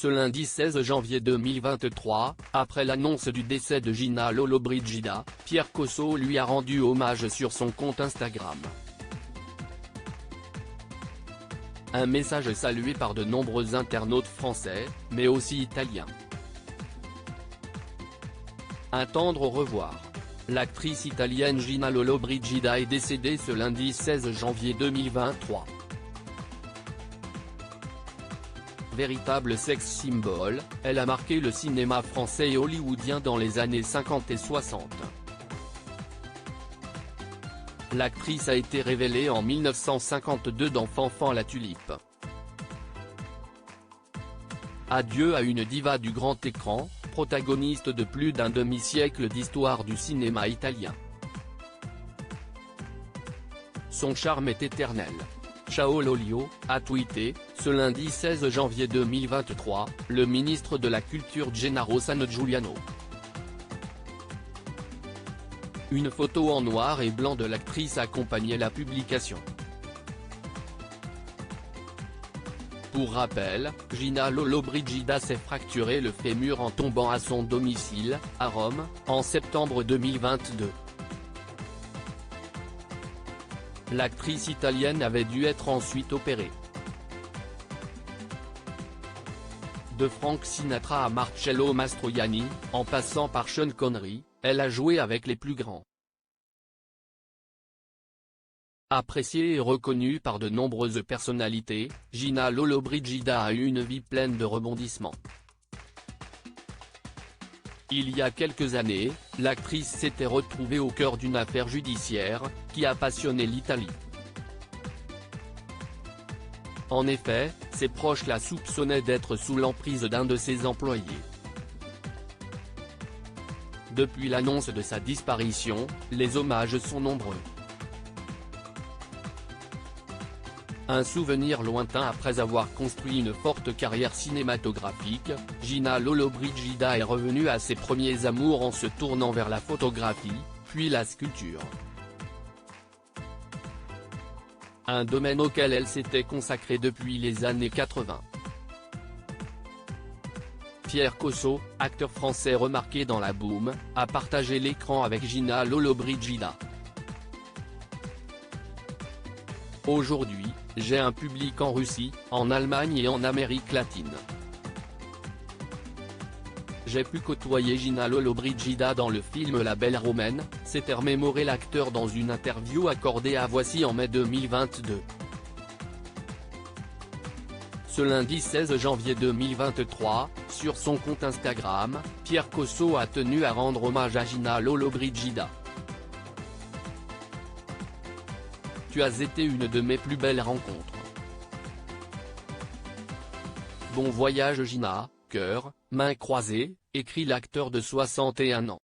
Ce lundi 16 janvier 2023, après l'annonce du décès de Gina Lollobrigida, Pierre Cosso lui a rendu hommage sur son compte Instagram. Un message salué par de nombreux internautes français, mais aussi italiens. Un tendre au revoir. L'actrice italienne Gina Lollobrigida est décédée ce lundi 16 janvier 2023. Véritable sex symbol, elle a marqué le cinéma français et hollywoodien dans les années 50 et 60. L'actrice a été révélée en 1952 dans Fanfan la Tulipe. Adieu à une diva du grand écran, protagoniste de plus d'un demi-siècle d'histoire du cinéma italien. Son charme est éternel. Ciao Lolio, a tweeté, ce lundi 16 janvier 2023, le ministre de la Culture Gennaro Sangiuliano. Une photo en noir et blanc de l'actrice accompagnait la publication. Pour rappel, Gina Lollobrigida s'est fracturé le fémur en tombant à son domicile, à Rome, en septembre 2022. L'actrice italienne avait dû être ensuite opérée. De Frank Sinatra à Marcello Mastroianni, en passant par Sean Connery, elle a joué avec les plus grands. Appréciée et reconnue par de nombreuses personnalités, Gina Lollobrigida a eu une vie pleine de rebondissements. Il y a quelques années, l'actrice s'était retrouvée au cœur d'une affaire judiciaire, qui a passionné l'Italie. En effet, ses proches la soupçonnaient d'être sous l'emprise d'un de ses employés. Depuis l'annonce de sa disparition, les hommages sont nombreux. Un souvenir lointain. Après avoir construit une forte carrière cinématographique, Gina Lollobrigida est revenue à ses premiers amours en se tournant vers la photographie, puis la sculpture. Un domaine auquel elle s'était consacrée depuis les années 80. Pierre Cosso, acteur français remarqué dans la boom, a partagé l'écran avec Gina Lollobrigida. Aujourd'hui, j'ai un public en Russie, en Allemagne et en Amérique latine. J'ai pu côtoyer Gina Lollobrigida dans le film La Belle Romaine, s'est remémoré l'acteur dans une interview accordée à Voici en mai 2022. Ce lundi 16 janvier 2023, sur son compte Instagram, Pierre Cosso a tenu à rendre hommage à Gina Lollobrigida. Tu as été une de mes plus belles rencontres. Bon voyage Gina, cœur, mains croisées, écrit l'acteur de 61 ans.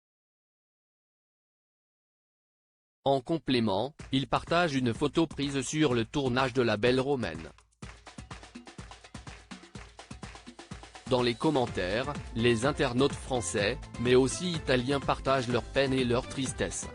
En complément, il partage une photo prise sur le tournage de La Belle Romaine. Dans les commentaires, les internautes français, mais aussi italiens partagent leur peine et leur tristesse.